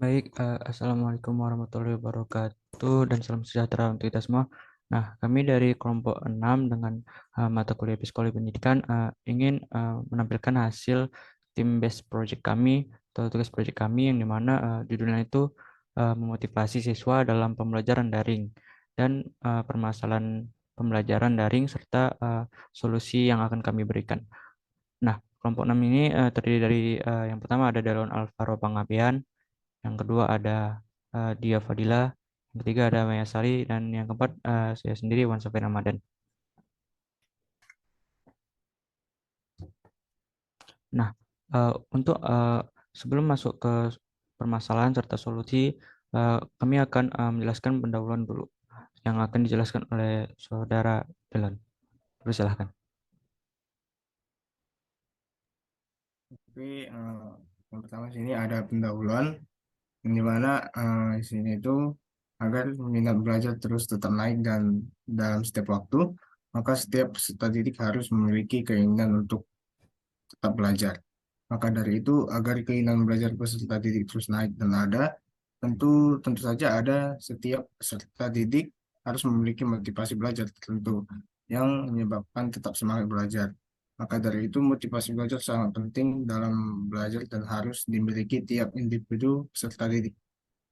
Baik, Assalamualaikum warahmatullahi wabarakatuh dan salam sejahtera untuk kita semua. Nah, kami dari kelompok 6 dengan mata kuliah Psikologi Pendidikan ingin menampilkan hasil tim based project kami atau tugas project kami yang dimana judulnya itu memotivasi siswa dalam pembelajaran daring dan permasalahan pembelajaran daring serta solusi yang akan kami berikan. Nah, kelompok 6 ini terdiri dari yang pertama ada Dalon Alvaro Pangabean, yang kedua ada Dia Fadila, yang ketiga ada Maya Sari, dan yang keempat saya sendiri Wan Safir Ramadan. Nah, untuk sebelum masuk ke permasalahan serta solusi, kami akan menjelaskan pendahuluan dulu yang akan dijelaskan oleh Saudara Dylan. Persilahkan. Tapi yang pertama sini ada pendahuluan yang dimana di sini itu agar minat belajar terus tetap naik dan dalam setiap waktu, maka setiap peserta didik harus memiliki keinginan untuk tetap belajar. Maka dari itu, agar keinginan belajar peserta didik terus naik dan ada, tentu tentu saja ada setiap peserta didik harus memiliki motivasi belajar tertentu yang menyebabkan tetap semangat belajar. Maka dari itu, motivasi belajar sangat penting dalam belajar dan harus dimiliki tiap individu peserta didik.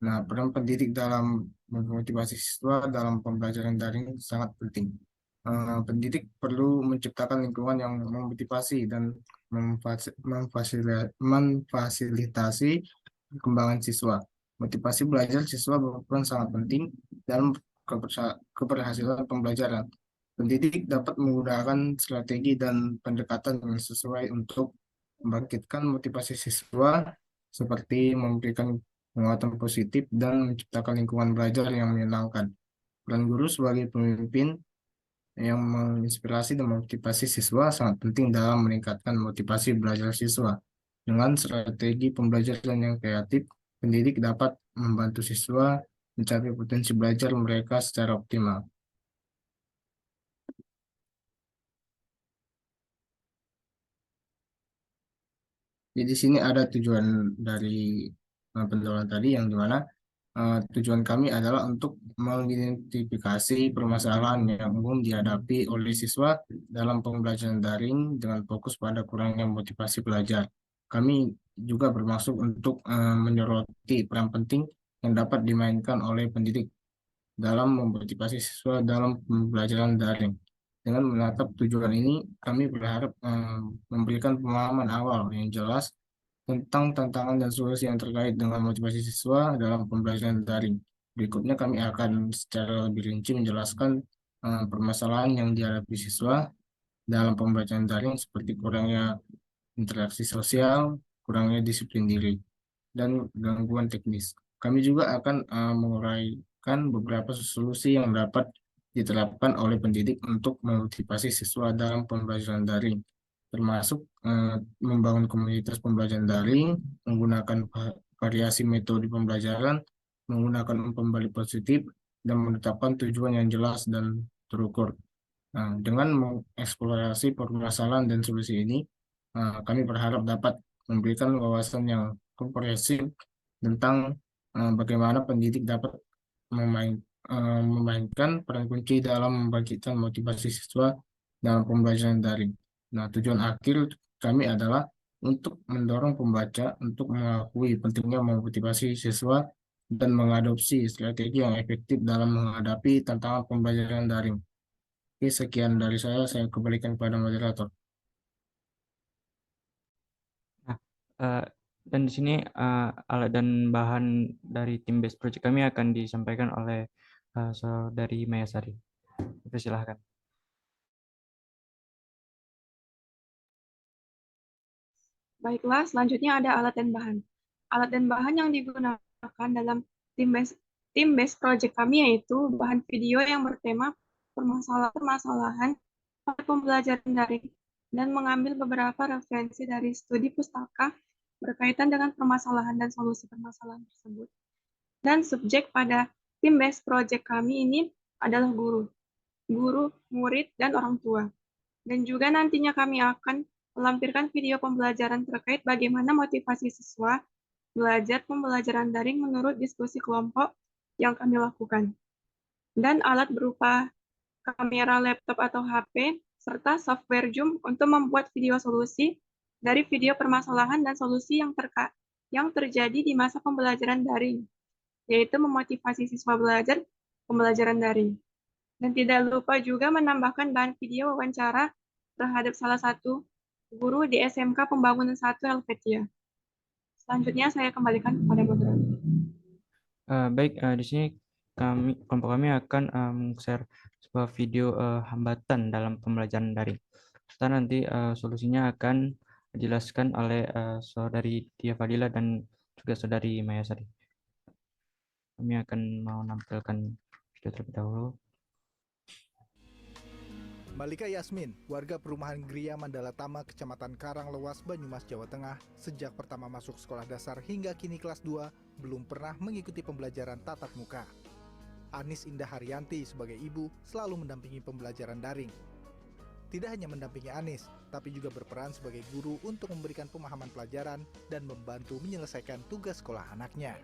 Nah, peran pendidik dalam memotivasi siswa dalam pembelajaran daring sangat penting. Pendidik perlu menciptakan lingkungan yang memotivasi dan memfasilitasi perkembangan siswa. Motivasi belajar siswa berperan sangat penting dalam keberhasilan pembelajaran. Pendidik dapat menggunakan strategi dan pendekatan yang sesuai untuk membangkitkan motivasi siswa, seperti memberikan penguatan positif dan menciptakan lingkungan belajar yang menyenangkan. Peran guru sebagai pemimpin yang menginspirasi dan memotivasi siswa sangat penting dalam meningkatkan motivasi belajar siswa. Dengan strategi pembelajaran yang kreatif, pendidik dapat membantu siswa mencapai potensi belajar mereka secara optimal. Jadi di sini ada tujuan dari penjualan tadi yang dimana tujuan kami adalah untuk mengidentifikasi permasalahan yang umum dihadapi oleh siswa dalam pembelajaran daring dengan fokus pada kurangnya motivasi belajar. Kami juga bermaksud untuk menyoroti peran penting yang dapat dimainkan oleh pendidik dalam memotivasi siswa dalam pembelajaran daring. Dengan menatap tujuan ini, kami berharap memberikan pemahaman awal yang jelas tentang tantangan dan solusi yang terkait dengan motivasi siswa dalam pembelajaran daring. Berikutnya kami akan secara lebih rinci menjelaskan permasalahan yang dihadapi siswa dalam pembelajaran daring seperti kurangnya interaksi sosial, kurangnya disiplin diri, dan gangguan teknis. Kami juga akan menguraikan beberapa solusi yang dapat diterapkan oleh pendidik untuk memotivasi siswa dalam pembelajaran daring, termasuk membangun komunitas pembelajaran daring, menggunakan variasi metode pembelajaran, menggunakan umpan pembalik positif, dan menetapkan tujuan yang jelas dan terukur. Nah, dengan mengeksplorasi permasalahan dan solusi ini, kami berharap dapat memberikan wawasan yang komprehensif tentang bagaimana pendidik dapat memainkan peran kunci dalam membangkitkan motivasi siswa dalam pembelajaran daring. Nah, tujuan akhir kami adalah untuk mendorong pembaca untuk mengakui pentingnya memotivasi siswa dan mengadopsi strategi yang efektif dalam menghadapi tantangan pembelajaran daring. Oke, sekian dari saya kembalikan kepada moderator. Nah, eh, dan di sini alat dan bahan dari tim base project kami akan disampaikan oleh Saudari Maya Sari. Persilahkan. Baiklah, selanjutnya ada alat dan bahan. Alat dan bahan yang digunakan dalam tim base project kami yaitu bahan video yang bertema permasalahan pada pembelajaran daring dan mengambil beberapa referensi dari studi pustaka berkaitan dengan permasalahan dan solusi permasalahan tersebut. Dan subjek pada tim base project kami ini adalah guru, murid, dan orang tua. Dan juga nantinya kami akan melampirkan video pembelajaran terkait bagaimana motivasi siswa belajar pembelajaran daring menurut diskusi kelompok yang kami lakukan. Dan alat berupa kamera laptop atau HP, serta software Zoom untuk membuat video solusi dari video permasalahan dan solusi yang terjadi di masa pembelajaran daring, yaitu memotivasi siswa belajar pembelajaran daring. Dan tidak lupa juga menambahkan bahan video wawancara terhadap salah satu guru di SMK Pembangunan 1 Helvetia. Selanjutnya saya kembalikan kepada moderator. Baik, di sini kelompok kami akan share sebuah video hambatan dalam pembelajaran daring. Serta nanti solusinya akan dijelaskan oleh saudari Tia Fadila dan juga saudari Maya Sari. Kami akan mau menampilkan video terlebih dahulu. Malika Yasmin, warga perumahan Gria Mandala Tama, Kecamatan Karanglewas, Banyumas, Jawa Tengah, sejak pertama masuk sekolah dasar hingga kini kelas 2, belum pernah mengikuti pembelajaran tatap muka. Anis Indah Haryanti sebagai ibu selalu mendampingi pembelajaran daring. Tidak hanya mendampingi Anis, tapi juga berperan sebagai guru untuk memberikan pemahaman pelajaran dan membantu menyelesaikan tugas sekolah anaknya.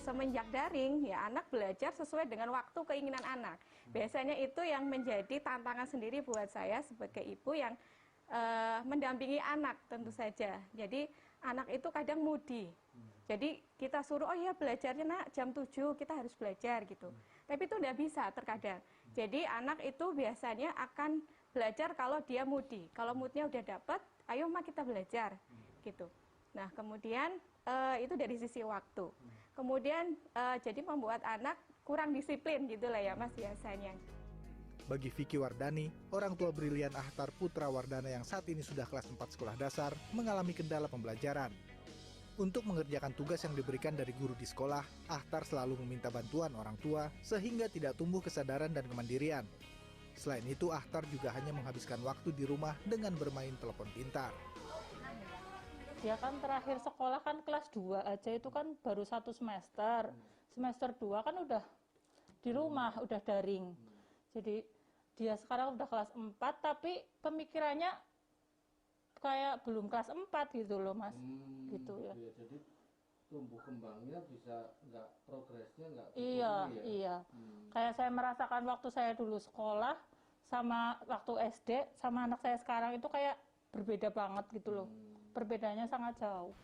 Semenjak daring, ya anak belajar sesuai dengan waktu keinginan anak. Biasanya itu yang menjadi tantangan sendiri buat saya sebagai ibu yang mendampingi anak tentu saja. Jadi anak itu kadang moody. Jadi kita suruh, oh ya belajarnya nak jam 7 kita harus belajar gitu. Tapi itu tidak bisa terkadang. Jadi anak itu biasanya akan belajar kalau dia moody. Kalau moodnya udah dapet, ayo ma kita belajar gitu. Nah kemudian itu dari sisi waktu. Kemudian jadi membuat anak kurang disiplin gitulah ya mas biasanya. Bagi Vicky Wardani, orang tua brilian Ahtar Putra Wardana yang saat ini sudah kelas 4 sekolah dasar, mengalami kendala pembelajaran. Untuk mengerjakan tugas yang diberikan dari guru di sekolah, Ahtar selalu meminta bantuan orang tua sehingga tidak tumbuh kesadaran dan kemandirian. Selain itu, Ahtar juga hanya menghabiskan waktu di rumah dengan bermain telepon pintar. Ya kan terakhir sekolah kan kelas 2 aja itu kan baru 1 semester. Semester 2 kan udah di rumah, udah daring. Jadi dia sekarang udah kelas 4 tapi pemikirannya kayak belum kelas 4 gitu loh mas. Gitu ya. Jadi tumbuh kembangnya bisa progresnya nggak iya, ya? Iya. Kayak saya merasakan waktu saya dulu sekolah sama waktu SD sama anak saya sekarang itu kayak berbeda banget gitu loh. Perbedaannya sangat jauh.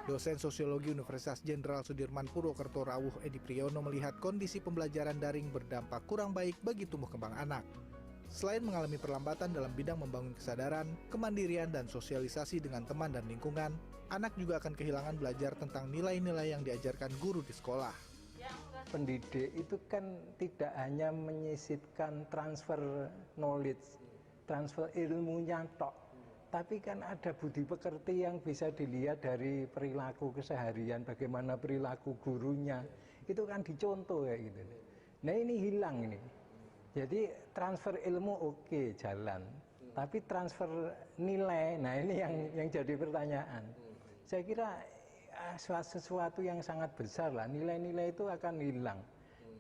Dosen Sosiologi Universitas Jenderal Sudirman Purwokerto Rawuh Edi Priyono melihat kondisi pembelajaran daring berdampak kurang baik bagi tumbuh kembang anak. Selain mengalami perlambatan dalam bidang membangun kesadaran, kemandirian, dan sosialisasi dengan teman dan lingkungan, anak juga akan kehilangan belajar tentang nilai-nilai yang diajarkan guru di sekolah. Pendidik itu kan tidak hanya menyisipkan transfer knowledge, transfer ilmunya tok, tapi kan ada budi pekerti yang bisa dilihat dari perilaku keseharian, bagaimana perilaku gurunya, itu kan dicontoh kayak gitu. Nah ini hilang ini. Jadi transfer ilmu oke, jalan, tapi transfer nilai, nah ini yang jadi pertanyaan. Saya kira sesuatu yang sangat besar lah, nilai-nilai itu akan hilang.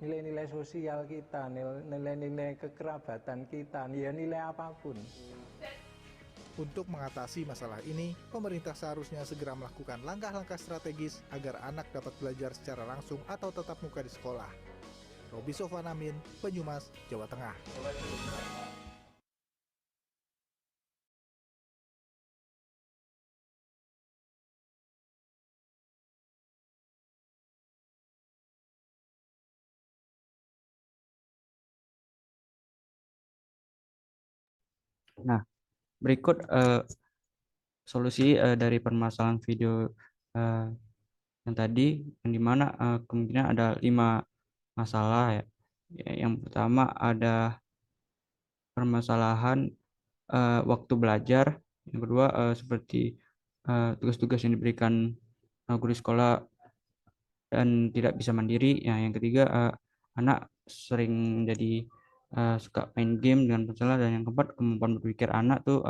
Nilai-nilai sosial kita, nilai-nilai kekerabatan kita, ya nilai apapun. Untuk mengatasi masalah ini, pemerintah seharusnya segera melakukan langkah-langkah strategis agar anak dapat belajar secara langsung atau tatap muka di sekolah. Robi Sofwan Amin, Banyumas, Jawa Tengah. Nah, berikut solusi dari permasalahan video yang tadi, yang dimana kemungkinan ada 5 masalah ya. Yang pertama ada permasalahan waktu belajar. Yang kedua seperti tugas-tugas yang diberikan guru sekolah dan tidak bisa mandiri. Ya, yang ketiga anak sering jadi suka main game dengan ponsel, dan yang keempat kemampuan berpikir anak tuh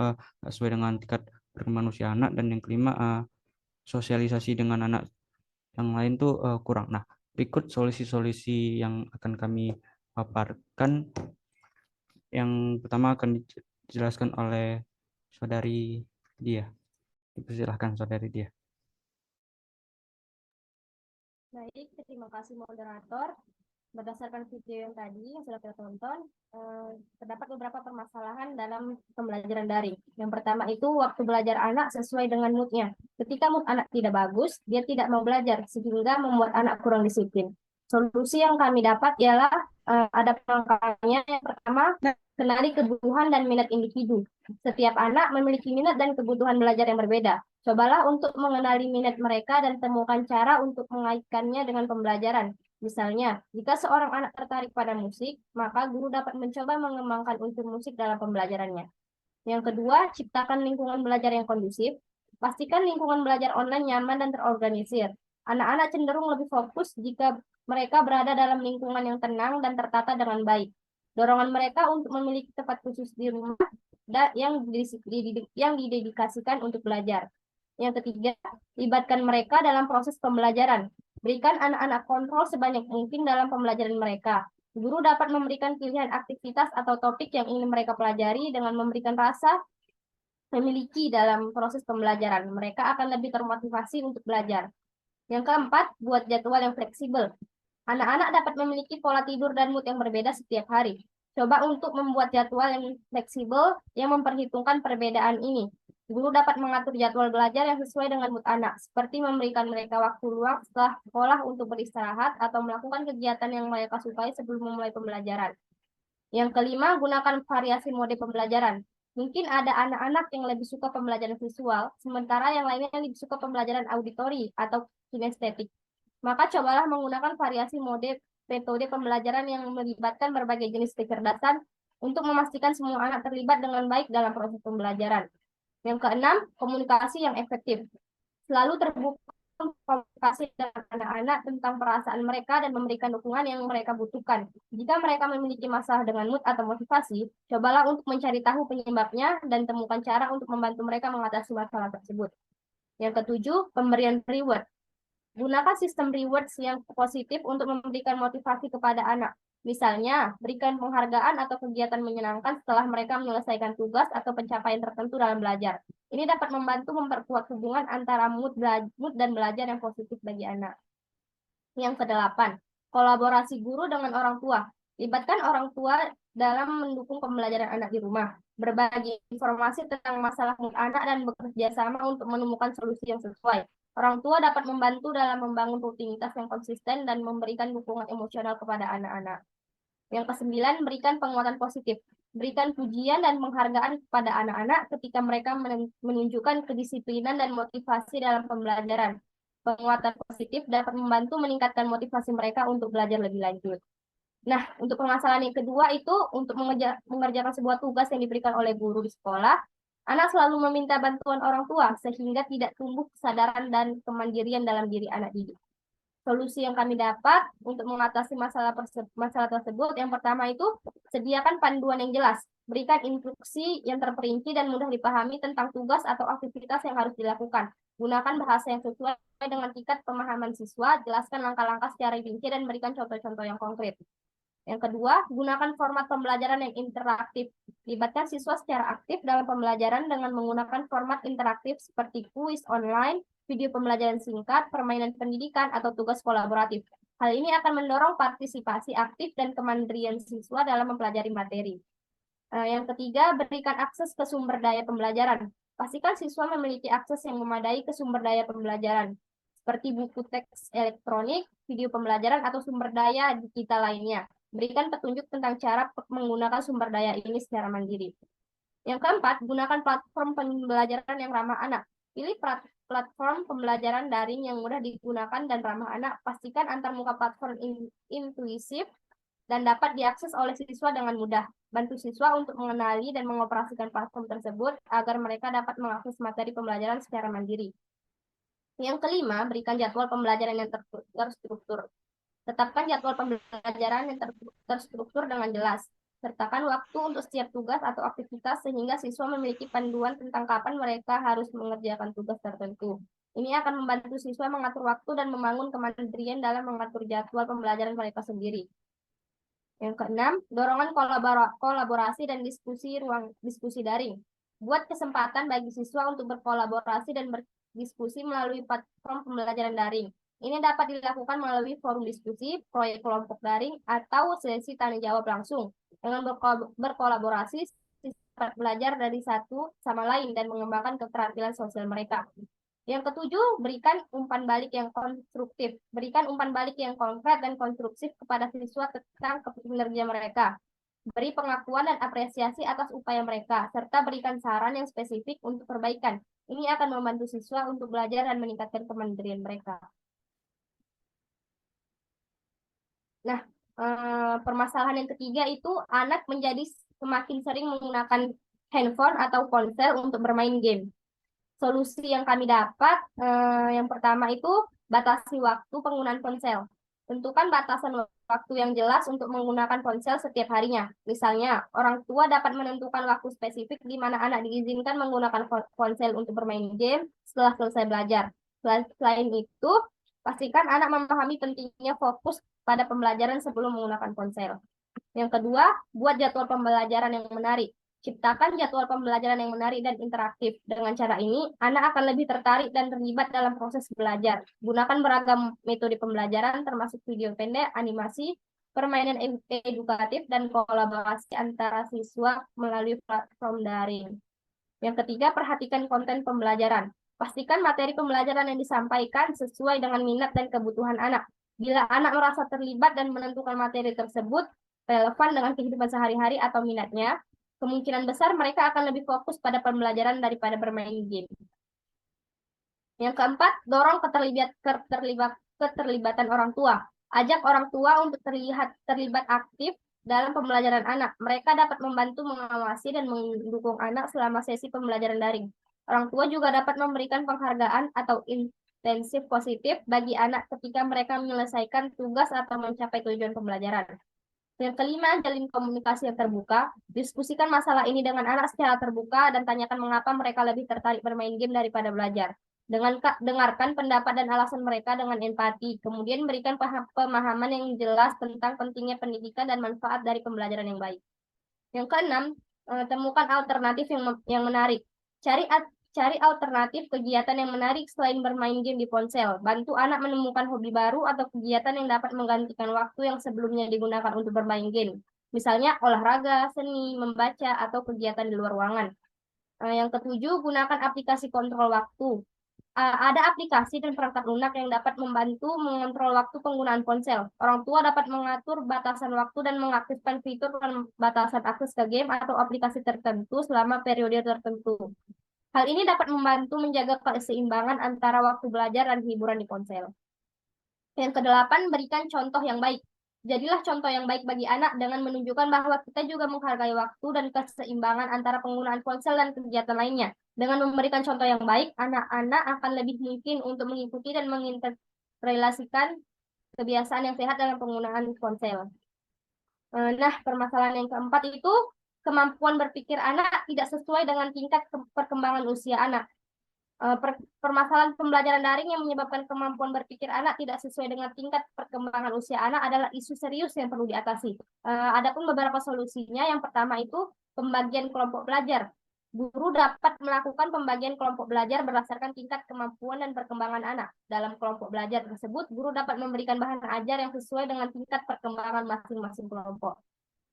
sesuai dengan tingkat perkembangan usia anak, dan yang kelima sosialisasi dengan anak yang lain tuh kurang. Nah, berikut solusi-solusi yang akan kami paparkan. Yang pertama akan dijelaskan oleh saudari Dia. Dipersilahkan saudari Dia. Baik, terima kasih moderator. Berdasarkan video yang tadi yang sudah kita tonton, terdapat beberapa permasalahan dalam pembelajaran daring. Yang pertama itu waktu belajar anak sesuai dengan moodnya. Ketika mood anak tidak bagus, dia tidak mau belajar, sehingga membuat anak kurang disiplin. Solusi yang kami dapat ialah ada pelengkapannya. Yang pertama, kenali kebutuhan dan minat individu. Setiap anak memiliki minat dan kebutuhan belajar yang berbeda. Cobalah untuk mengenali minat mereka dan temukan cara untuk mengaitkannya dengan pembelajaran. Misalnya, jika seorang anak tertarik pada musik, maka guru dapat mencoba mengembangkan unsur musik dalam pembelajarannya. Yang kedua, ciptakan lingkungan belajar yang kondusif. Pastikan lingkungan belajar online nyaman dan terorganisir. Anak-anak cenderung lebih fokus jika mereka berada dalam lingkungan yang tenang dan tertata dengan baik. Dorongan mereka untuk memiliki tempat khusus di rumah yang didedikasikan untuk belajar. Yang ketiga, libatkan mereka dalam proses pembelajaran. Berikan anak-anak kontrol sebanyak mungkin dalam pembelajaran mereka. Guru dapat memberikan pilihan aktivitas atau topik yang ingin mereka pelajari dengan memberikan rasa memiliki dalam proses pembelajaran. Mereka akan lebih termotivasi untuk belajar. Yang keempat, buat jadwal yang fleksibel. Anak-anak dapat memiliki pola tidur dan mood yang berbeda setiap hari. Coba untuk membuat jadwal yang fleksibel yang memperhitungkan perbedaan ini. Guru dapat mengatur jadwal belajar yang sesuai dengan mood anak, seperti memberikan mereka waktu luang setelah sekolah untuk beristirahat atau melakukan kegiatan yang mereka sukai sebelum memulai pembelajaran. Yang kelima, gunakan variasi mode pembelajaran. Mungkin ada anak-anak yang lebih suka pembelajaran visual, sementara yang lainnya lebih suka pembelajaran auditori atau kinestetik. Maka cobalah menggunakan variasi metode pembelajaran yang melibatkan berbagai jenis kecerdasan untuk memastikan semua anak terlibat dengan baik dalam proses pembelajaran. Yang keenam, komunikasi yang efektif. Selalu terbuka komunikasi dengan anak-anak tentang perasaan mereka dan memberikan dukungan yang mereka butuhkan. Jika mereka memiliki masalah dengan mood atau motivasi, cobalah untuk mencari tahu penyebabnya dan temukan cara untuk membantu mereka mengatasi masalah tersebut. Yang ketujuh, pemberian reward. Gunakan sistem rewards yang positif untuk memberikan motivasi kepada anak. Misalnya, berikan penghargaan atau kegiatan menyenangkan setelah mereka menyelesaikan tugas atau pencapaian tertentu dalam belajar. Ini dapat membantu memperkuat hubungan antara mood dan belajar yang positif bagi anak. Yang kedelapan, kolaborasi guru dengan orang tua. Libatkan orang tua dalam mendukung pembelajaran anak di rumah. Berbagi informasi tentang masalah mood anak dan bekerja sama untuk menemukan solusi yang sesuai. Orang tua dapat membantu dalam membangun rutinitas yang konsisten dan memberikan dukungan emosional kepada anak-anak. Yang kesembilan, berikan penguatan positif. Berikan pujian dan penghargaan kepada anak-anak ketika mereka menunjukkan kedisiplinan dan motivasi dalam pembelajaran. Penguatan positif dapat membantu meningkatkan motivasi mereka untuk belajar lebih lanjut. Nah, untuk permasalahan yang kedua itu untuk mengerjakan sebuah tugas yang diberikan oleh guru di sekolah, anak selalu meminta bantuan orang tua sehingga tidak tumbuh kesadaran dan kemandirian dalam diri anak didik. Solusi yang kami dapat untuk mengatasi masalah tersebut, yang pertama itu sediakan panduan yang jelas, berikan instruksi yang terperinci dan mudah dipahami tentang tugas atau aktivitas yang harus dilakukan. Gunakan bahasa yang sesuai dengan tingkat pemahaman siswa, jelaskan langkah-langkah secara rinci dan berikan contoh-contoh yang konkret. Yang kedua, gunakan format pembelajaran yang interaktif. Libatkan siswa secara aktif dalam pembelajaran dengan menggunakan format interaktif seperti kuis online, video pembelajaran singkat, permainan pendidikan, atau tugas kolaboratif. Hal ini akan mendorong partisipasi aktif dan kemandirian siswa dalam mempelajari materi. Yang ketiga, berikan akses ke sumber daya pembelajaran. Pastikan siswa memiliki akses yang memadai ke sumber daya pembelajaran, seperti buku teks elektronik, video pembelajaran, atau sumber daya digital lainnya. Berikan petunjuk tentang cara menggunakan sumber daya ini secara mandiri. Yang keempat, gunakan platform pembelajaran yang ramah anak. Pilih platform pembelajaran daring yang mudah digunakan dan ramah anak. Pastikan antarmuka platform intuisif dan dapat diakses oleh siswa dengan mudah. Bantu siswa untuk mengenali dan mengoperasikan platform tersebut agar mereka dapat mengakses materi pembelajaran secara mandiri. Yang kelima, berikan jadwal pembelajaran yang terstruktur. Tetapkan jadwal pembelajaran yang terstruktur dengan jelas. Sertakan waktu untuk setiap tugas atau aktivitas sehingga siswa memiliki panduan tentang kapan mereka harus mengerjakan tugas tertentu. Ini akan membantu siswa mengatur waktu dan membangun kemandirian dalam mengatur jadwal pembelajaran mereka sendiri. Yang keenam, dorongan kolaborasi dan ruang diskusi daring. Buat kesempatan bagi siswa untuk berkolaborasi dan berdiskusi melalui platform pembelajaran daring. Ini dapat dilakukan melalui forum diskusi, proyek kelompok daring, atau sesi tanya jawab langsung dengan berkolaborasi sifat belajar dari satu sama lain dan mengembangkan keterampilan sosial mereka. Yang ketujuh, berikan umpan balik yang konstruktif. Berikan umpan balik yang konkret dan konstruktif kepada siswa tentang kinerja mereka. Beri pengakuan dan apresiasi atas upaya mereka, serta berikan saran yang spesifik untuk perbaikan. Ini akan membantu siswa untuk belajar dan meningkatkan kemandirian mereka. Nah, permasalahan yang ketiga itu anak menjadi semakin sering menggunakan handphone atau ponsel untuk bermain game. Solusi yang kami dapat, yang pertama itu batasi waktu penggunaan ponsel. Tentukan batasan waktu yang jelas untuk menggunakan ponsel setiap harinya. Misalnya, orang tua dapat menentukan waktu spesifik di mana anak diizinkan menggunakan ponsel untuk bermain game setelah selesai belajar. Selain itu, pastikan anak memahami pentingnya fokus pada pembelajaran sebelum menggunakan ponsel. Yang kedua, buat jadwal pembelajaran yang menarik. Ciptakan jadwal pembelajaran yang menarik dan interaktif. Dengan cara ini, anak akan lebih tertarik dan terlibat dalam proses belajar. Gunakan beragam metode pembelajaran, termasuk video pendek, animasi, permainan edukatif, dan kolaborasi antara siswa melalui platform daring. Yang ketiga, perhatikan konten pembelajaran. Pastikan materi pembelajaran yang disampaikan sesuai dengan minat dan kebutuhan anak. Bila anak merasa terlibat dan menentukan materi tersebut relevan dengan kehidupan sehari-hari atau minatnya, kemungkinan besar mereka akan lebih fokus pada pembelajaran daripada bermain game. Yang keempat, dorong keterlibatan orang tua. Ajak orang tua untuk terlibat aktif dalam pembelajaran anak. Mereka dapat membantu mengawasi dan mendukung anak selama sesi pembelajaran daring. Orang tua juga dapat memberikan penghargaan atau intensif positif bagi anak ketika mereka menyelesaikan tugas atau mencapai tujuan pembelajaran. Yang kelima, jalin komunikasi yang terbuka. Diskusikan masalah ini dengan anak secara terbuka dan tanyakan mengapa mereka lebih tertarik bermain game daripada belajar. Dengarkan pendapat dan alasan mereka dengan empati. Kemudian berikan pemahaman yang jelas tentang pentingnya pendidikan dan manfaat dari pembelajaran yang baik. Yang keenam, temukan alternatif yang menarik. Cari alternatif kegiatan yang menarik selain bermain game di ponsel. Bantu anak menemukan hobi baru atau kegiatan yang dapat menggantikan waktu yang sebelumnya digunakan untuk bermain game. Misalnya olahraga, seni, membaca, atau kegiatan di luar ruangan. Yang ketujuh, gunakan aplikasi kontrol waktu. Ada aplikasi dan perangkat lunak yang dapat membantu mengontrol waktu penggunaan ponsel. Orang tua dapat mengatur batasan waktu dan mengaktifkan fitur batasan akses ke game atau aplikasi tertentu selama periode tertentu. Hal ini dapat membantu menjaga keseimbangan antara waktu belajar dan hiburan di ponsel. Yang kedelapan, berikan contoh yang baik. Jadilah contoh yang baik bagi anak dengan menunjukkan bahwa kita juga menghargai waktu dan keseimbangan antara penggunaan ponsel dan kegiatan lainnya. Dengan memberikan contoh yang baik, anak-anak akan lebih mungkin untuk mengikuti dan mengintegrasikan kebiasaan yang sehat dalam penggunaan ponsel. Nah, permasalahan yang keempat itu kemampuan berpikir anak tidak sesuai dengan tingkat perkembangan usia anak. Permasalahan pembelajaran daring yang menyebabkan kemampuan berpikir anak tidak sesuai dengan tingkat perkembangan usia anak adalah isu serius yang perlu diatasi. Adapun beberapa solusinya, yang pertama itu pembagian kelompok belajar. Guru dapat melakukan pembagian kelompok belajar berdasarkan tingkat kemampuan dan perkembangan anak. Dalam kelompok belajar tersebut, guru dapat memberikan bahan ajar yang sesuai dengan tingkat perkembangan masing-masing kelompok.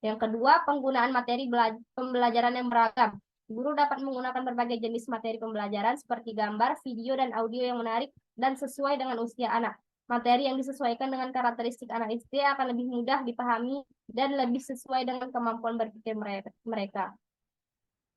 Yang kedua, penggunaan materi pembelajaran yang beragam. Guru dapat menggunakan berbagai jenis materi pembelajaran seperti gambar, video, dan audio yang menarik dan sesuai dengan usia anak. Materi yang disesuaikan dengan karakteristik anak SD akan lebih mudah dipahami dan lebih sesuai dengan kemampuan berpikir mereka.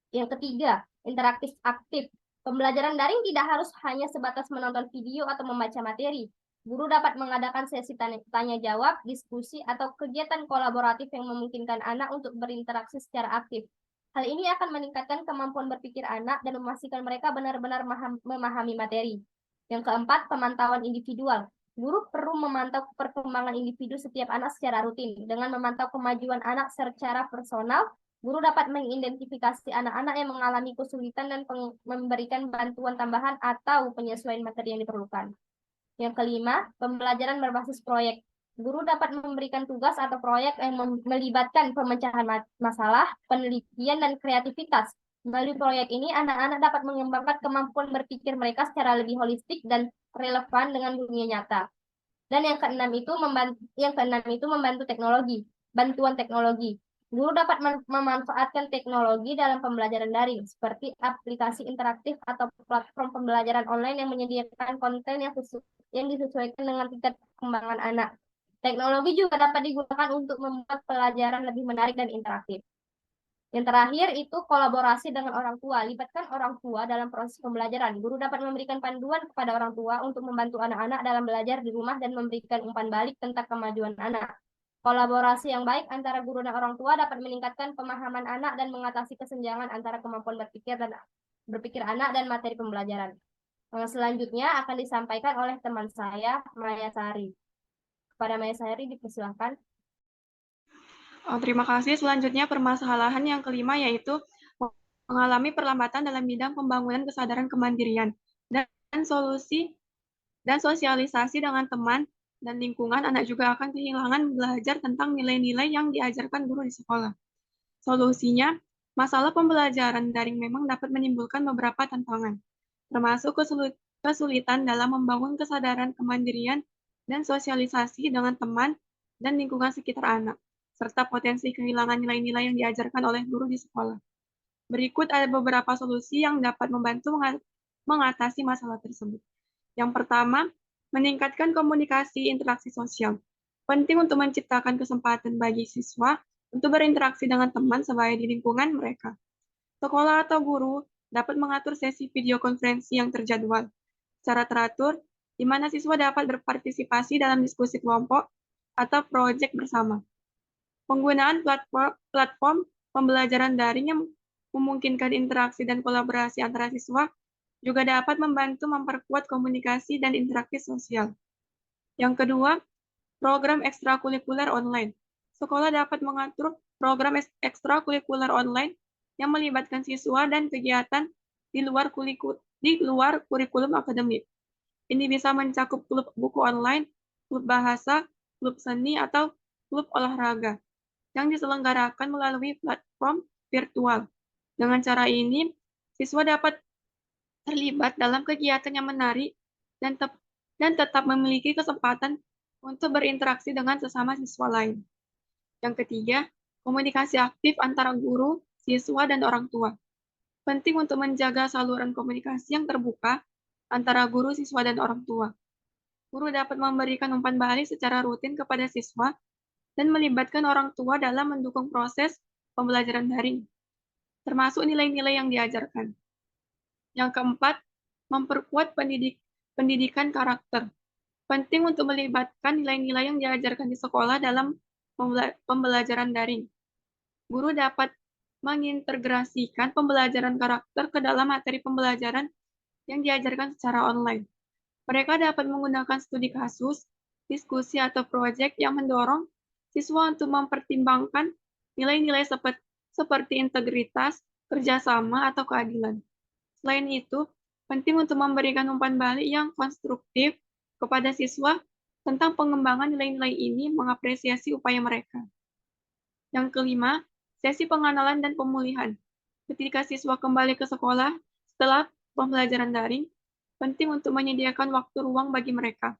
Yang ketiga, interaktif aktif. Pembelajaran daring tidak harus hanya sebatas menonton video atau membaca materi. Guru dapat mengadakan sesi tanya-jawab, diskusi, atau kegiatan kolaboratif yang memungkinkan anak untuk berinteraksi secara aktif. Hal ini akan meningkatkan kemampuan berpikir anak dan memastikan mereka benar-benar memahami materi. Yang keempat, pemantauan individual. Guru perlu memantau perkembangan individu setiap anak secara rutin. Dengan memantau kemajuan anak secara personal, guru dapat mengidentifikasi anak-anak yang mengalami kesulitan dan memberikan bantuan tambahan atau penyesuaian materi yang diperlukan. Yang kelima, pembelajaran berbasis proyek. Guru dapat memberikan tugas atau proyek yang melibatkan pemecahan masalah, penelitian, dan kreativitas. Melalui proyek ini, anak-anak dapat mengembangkan kemampuan berpikir mereka secara lebih holistik dan relevan dengan dunia nyata. Dan yang keenam itu membantu bantuan teknologi. Guru dapat memanfaatkan teknologi dalam pembelajaran daring, seperti aplikasi interaktif atau platform pembelajaran online yang menyediakan konten yang disesuaikan dengan tingkat perkembangan anak. Teknologi juga dapat digunakan untuk membuat pelajaran lebih menarik dan interaktif. Yang terakhir itu kolaborasi dengan orang tua. Libatkan orang tua dalam proses pembelajaran. Guru dapat memberikan panduan kepada orang tua untuk membantu anak-anak dalam belajar di rumah dan memberikan umpan balik tentang kemajuan anak. Kolaborasi yang baik antara guru dan orang tua dapat meningkatkan pemahaman anak dan mengatasi kesenjangan antara kemampuan berpikir anak dan materi pembelajaran. Selanjutnya akan disampaikan oleh teman saya, Maya Sari. Kepada Maya Sari dipersilahkan. Terima kasih. Selanjutnya permasalahan yang kelima yaitu mengalami perlambatan dalam bidang pembangunan kesadaran kemandirian dan sosialisasi dengan teman dan lingkungan. Anak juga akan kehilangan belajar tentang nilai-nilai yang diajarkan guru di sekolah. Solusinya, masalah pembelajaran daring memang dapat menimbulkan beberapa tantangan, termasuk kesulitan dalam membangun kesadaran kemandirian dan sosialisasi dengan teman dan lingkungan sekitar anak, serta potensi kehilangan nilai-nilai yang diajarkan oleh guru di sekolah. Berikut ada beberapa solusi yang dapat membantu mengatasi masalah tersebut. Yang pertama, meningkatkan komunikasi interaksi sosial. Penting untuk menciptakan kesempatan bagi siswa untuk berinteraksi dengan teman sebaya di lingkungan mereka. Sekolah atau guru dapat mengatur sesi video konferensi yang terjadwal secara teratur, di mana siswa dapat berpartisipasi dalam diskusi kelompok atau proyek bersama. Penggunaan platform pembelajaran daring yang memungkinkan interaksi dan kolaborasi antara siswa juga dapat membantu memperkuat komunikasi dan interaksi sosial. Yang kedua, program ekstrakurikuler online. Sekolah dapat mengatur program ekstrakurikuler online yang melibatkan siswa dan kegiatan di luar kurikulum akademik. Ini bisa mencakup klub buku online, klub bahasa, klub seni, atau klub olahraga yang diselenggarakan melalui platform virtual. Dengan cara ini, siswa dapat terlibat dalam kegiatan yang menarik dan tetap memiliki kesempatan untuk berinteraksi dengan sesama siswa lain. Yang ketiga, komunikasi aktif antara guru, siswa, dan orang tua. Penting untuk menjaga saluran komunikasi yang terbuka antara guru, siswa, dan orang tua. Guru dapat memberikan umpan balik secara rutin kepada siswa dan melibatkan orang tua dalam mendukung proses pembelajaran daring, termasuk nilai-nilai yang diajarkan. Yang keempat, memperkuat pendidikan karakter. Penting untuk melibatkan nilai-nilai yang diajarkan di sekolah dalam pembelajaran daring. Guru dapat mengintegrasikan pembelajaran karakter ke dalam materi pembelajaran yang diajarkan secara online. Mereka dapat menggunakan studi kasus, diskusi, atau proyek yang mendorong siswa untuk mempertimbangkan nilai-nilai seperti integritas, kerjasama, atau keadilan. Selain itu, penting untuk memberikan umpan balik yang konstruktif kepada siswa tentang pengembangan nilai-nilai ini, mengapresiasi upaya mereka. Yang kelima, sesi pengenalan dan pemulihan. Ketika siswa kembali ke sekolah setelah pembelajaran daring, penting untuk menyediakan waktu ruang bagi mereka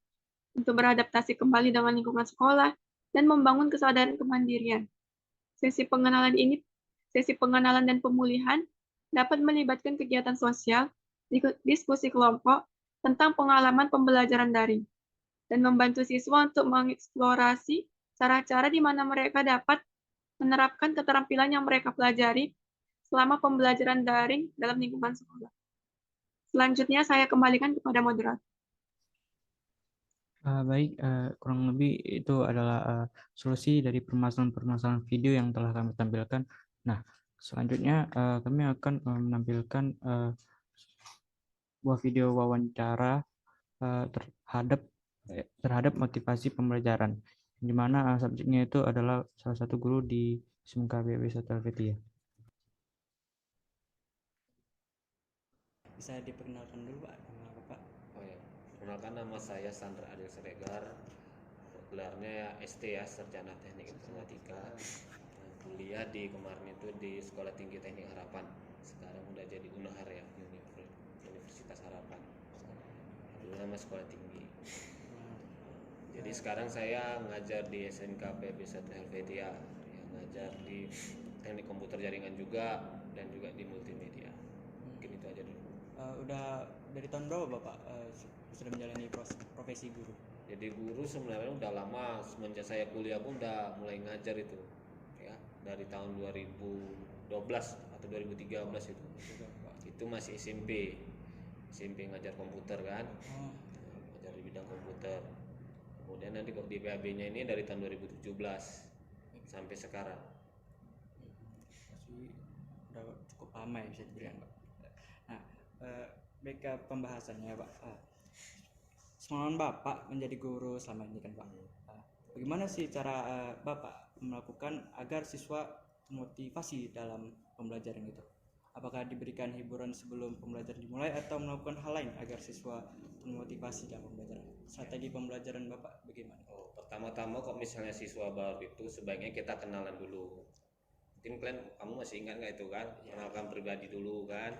untuk beradaptasi kembali dengan lingkungan sekolah dan membangun kesadaran kemandirian. Sesi pengenalan dan pemulihan dapat melibatkan kegiatan sosial, diskusi kelompok tentang pengalaman pembelajaran daring, dan membantu siswa untuk mengeksplorasi cara-cara di mana mereka dapat menerapkan keterampilan yang mereka pelajari selama pembelajaran daring dalam lingkungan sekolah. Selanjutnya saya kembalikan kepada moderator. Baik, kurang lebih itu adalah solusi dari permasalahan-permasalahan video yang telah kami tampilkan. Nah, selanjutnya kami akan menampilkan sebuah video wawancara terhadap motivasi pembelajaran, di mana subjeknya itu adalah salah satu guru di SMK BW Satu Helvetia. Bisa diperkenalkan dulu, Pak, nama Bapak? Oh ya, perkenalkan, nama saya Sandra Adil Siregar, gelarnya ya ST ya, Sarjana Teknik Informatika. Kuliah kemarin itu di Sekolah Tinggi Teknik Harapan. Sekarang udah jadi UNHAR ya, Universitas Harapan. Dulu nama Sekolah Tinggi. Jadi sekarang saya ngajar di SMK PB 1 Helvetia, ya, ngajar di teknik komputer jaringan juga dan juga di multimedia. Mungkin itu aja dulu. Udah dari tahun berapa Bapak sudah menjalani profesi guru? Jadi guru sebenarnya udah lama, semenjak saya kuliah pun udah mulai ngajar itu, ya dari tahun 2012 atau 2013 itu. Itu masih SMP ngajar komputer kan, ngajar di bidang komputer. Kemudian nanti kok di PAB-nya ini dari tahun 2017 sampai sekarang. Masih udah cukup lama ya bisa dibilang Pak. Nah, baik ke pembahasannya Pak. Pengalaman Bapak menjadi guru selama ini kan Pak. Bagaimana sih cara Bapak melakukan agar siswa termotivasi dalam pembelajaran itu? Apakah diberikan hiburan sebelum pembelajaran dimulai atau melakukan hal lain agar siswa termotivasi dalam pembelajaran? Strategi pembelajaran Bapak bagaimana? Pertama-tama kok misalnya siswa baru itu sebaiknya kita kenalan dulu. Mungkin kamu masih ingat nggak itu kan? Kenalkan pribadi dulu kan.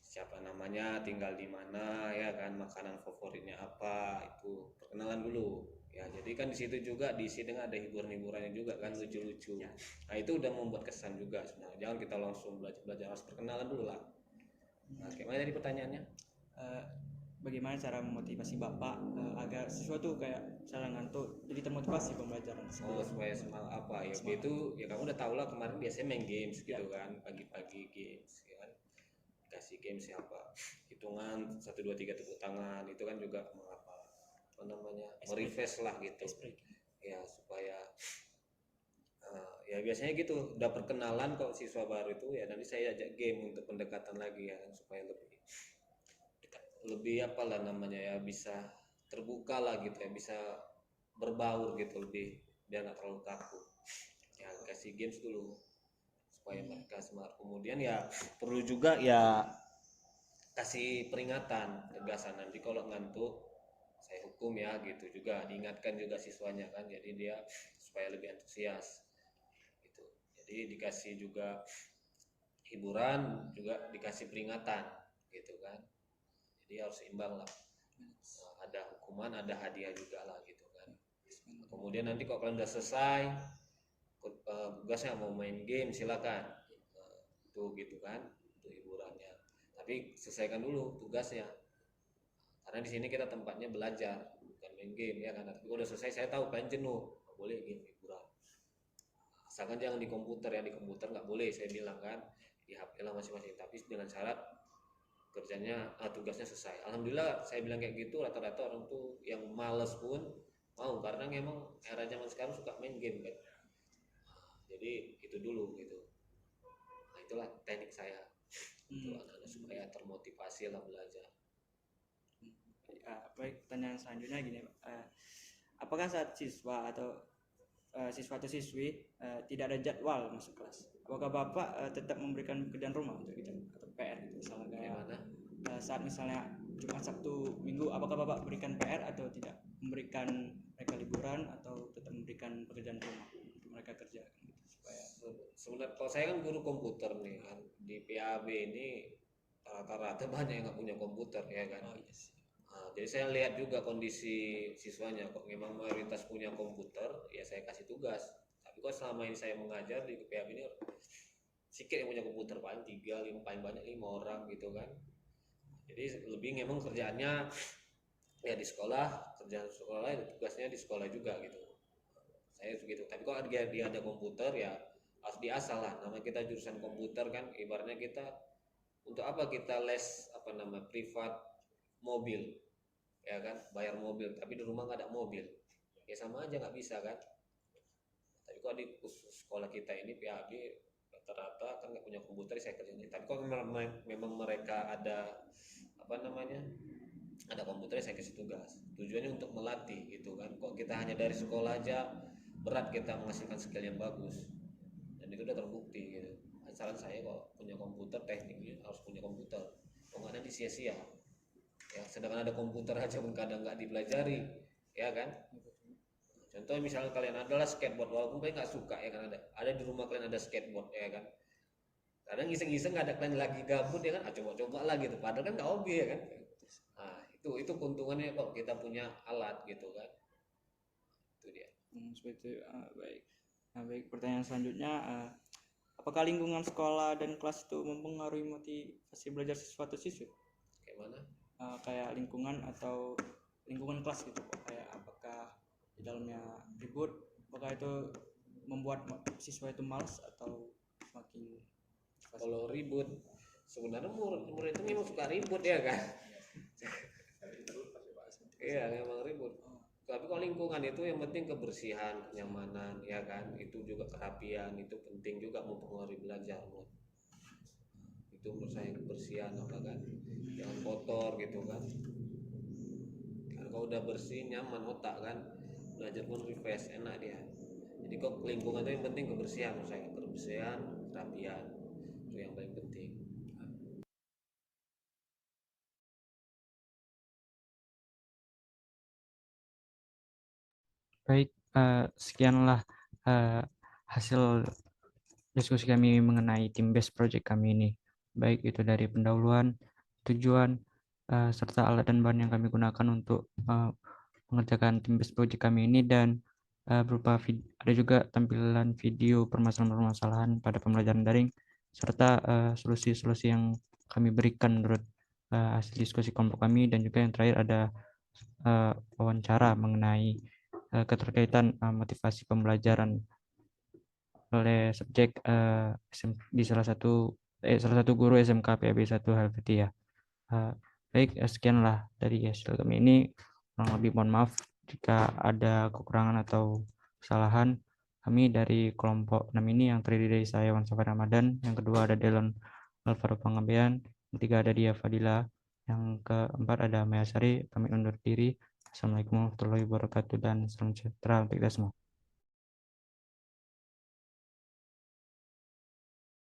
Siapa namanya, tinggal di mana, ya kan, makanan favoritnya apa, itu perkenalan dulu. Ya, jadi kan di situ juga diisi dengan ada hiburan-hiburannya juga kan, lucu-lucu. Nah, itu udah membuat kesan juga sebenarnya. Jangan kita langsung belajar, harus perkenalan dulu lah. Nah, gimana tadi pertanyaannya? Bagaimana cara memotivasi Bapak agar siswa tuh kayak misalnya ngantuk jadi termotivasi pembelajaran? Supaya semangat apa ya? Itu ya kamu udah tahu lah, kemarin biasanya main games gitu kan, pagi-pagi games ya kan. Kasih game siapa, hitungan 1, 2, 3 tepuk tangan, itu kan juga apa namanya, merefresh lah gitu ya, supaya ya biasanya gitu, udah perkenalan kok siswa baru itu ya, nanti saya ajak game untuk pendekatan lagi ya, supaya lebih apalah namanya ya, bisa terbuka lah gitu ya, bisa berbaur gitu, lebih biar nggak terlalu kaku ya, kasih games dulu supaya mereka semangat. Kemudian ya perlu juga ya kasih peringatan, tegasan, nanti kalau ngantuk saya hukum ya, gitu juga diingatkan juga siswanya kan, jadi dia supaya lebih antusias gitu. Jadi dikasih juga hiburan, juga dikasih peringatan gitu kan, jadi harus seimbang lah, ada hukuman ada hadiah juga lah gitu kan. Kemudian nanti kalau kalian udah selesai tugasnya mau main game silakan, tuh gitu kan, itu hiburannya. Tapi selesaikan dulu tugasnya, karena di sini kita tempatnya belajar bukan main game ya kan. Tapi udah selesai saya tahu kalian jenuh, nggak boleh game hiburan. Asalkan jangan di komputer ya, di komputer nggak boleh saya bilang kan, di HP lah masing-masing. Tapi dengan syarat kerjanya tugasnya selesai. Alhamdulillah saya bilang kayak gitu, rata-rata orang tuh yang males pun mau, karena memang era zaman sekarang suka main game kan. Jadi itu dulu gitu. Nah, itulah teknik saya untuk anak-anak supaya termotivasi lah belajar. Baik, pertanyaan selanjutnya gini Pak. Apakah saat siswa atau siswi tidak ada jadwal masuk kelas, apakah Bapak tetap memberikan pekerjaan rumah untuk kita atau PR gitu, misalnya kayak saat misalnya Jumat, Sabtu, Minggu, apakah Bapak berikan PR atau tidak, memberikan mereka liburan atau tetap memberikan pekerjaan rumah untuk mereka kerjakan gitu, supaya sebenarnya kalau saya kan guru komputer nih kan, di PAB ini rata-rata banyak yang nggak punya komputer ya kan. Jadi saya lihat juga kondisi siswanya, kok memang mayoritas punya komputer ya saya kasih tugas. Tapi kok selama ini saya mengajar di PAB ini sedikit yang punya komputer, paling 3, 5, paling banyak 5 orang gitu kan. Jadi lebih memang kerjaannya ya di sekolah, kerjaan sekolah, tugasnya di sekolah juga gitu. Saya begitu. Tapi kalau dia ada komputer ya harus diasah lah. Nama kita jurusan komputer kan, ibaratnya kita untuk apa kita les privat mobil ya kan, bayar mobil tapi di rumah nggak ada mobil ya sama aja, nggak bisa kan. Tapi kalau di khusus sekolah kita ini PAB rata-rata kan nggak punya komputer, saya kerjain. Tapi kalau memang mereka ada ada komputer, saya kasih tugas, tujuannya untuk melatih gitu kan. Kok kita hanya dari sekolah aja berat kita menghasilkan skill yang bagus, dan itu udah terbukti gitu. Saran saya kok punya komputer, tekniknya harus punya komputer, kalau nggak nanti sia-sia ya. Sedangkan ada komputer aja pun kadang nggak dipelajari ya kan. Contoh misalnya kalian adalah skateboard, walaupun kalian nggak suka ya kan, ada di rumah kalian ada skateboard ya kan, kadang iseng-iseng nggak ada kalian lagi gabut ya kan, coba-coba lah gitu, padahal kan nggak hobi ya kan. Nah itu keuntungannya kok kita punya alat gitu kan. Itu dia. Seperti itu. Baik. Nah, baik. Pertanyaan selanjutnya, apakah lingkungan sekolah dan kelas itu mempengaruhi motivasi belajar siswa atau siswi? Kayak mana? Kayak lingkungan atau lingkungan kelas gitu, kayak apakah di dalamnya ribut, apakah itu membuat siswa itu malas atau semakin kalau ribut sebenarnya murid itu memang suka ribut ya kan. Iya memang ribut, tapi kalau lingkungan itu yang penting kebersihan, kenyamanan ya kan, itu juga kerapian itu penting juga mempengaruhi belajar. Itu menurut saya kebersihan apa kan, jangan kotor gitu kan. Kalau udah bersih nyaman otak kan, belajar pun refresh enak dia. Jadi kok lingkungan itu yang penting kebersihan menurut saya, kebersihan, kerapian itu yang paling penting. Baik, sekianlah hasil diskusi kami mengenai team based project kami ini, baik itu dari pendahuluan, tujuan, serta alat dan bahan yang kami gunakan untuk mengerjakan team based project kami ini, dan berupa ada juga tampilan video permasalahan-permasalahan pada pembelajaran daring, serta solusi-solusi yang kami berikan menurut hasil diskusi kelompok kami, dan juga yang terakhir ada wawancara mengenai keterkaitan motivasi pembelajaran oleh subjek di salah satu guru SMK PAB 1 Helvetia. Baik, sekianlah dari hasil kami ini. Kurang lebih mohon maaf jika ada kekurangan atau kesalahan. Kami dari kelompok 6 ini yang terdiri dari saya Wan Safar Ramadan, yang kedua ada Delon Alvaro Pangabean, yang ketiga ada Dia Fadila, yang keempat ada Maya Sari. Kami undur diri. Assalamualaikum warahmatullahi wabarakatuh dan salam sejahtera untuk kita semua.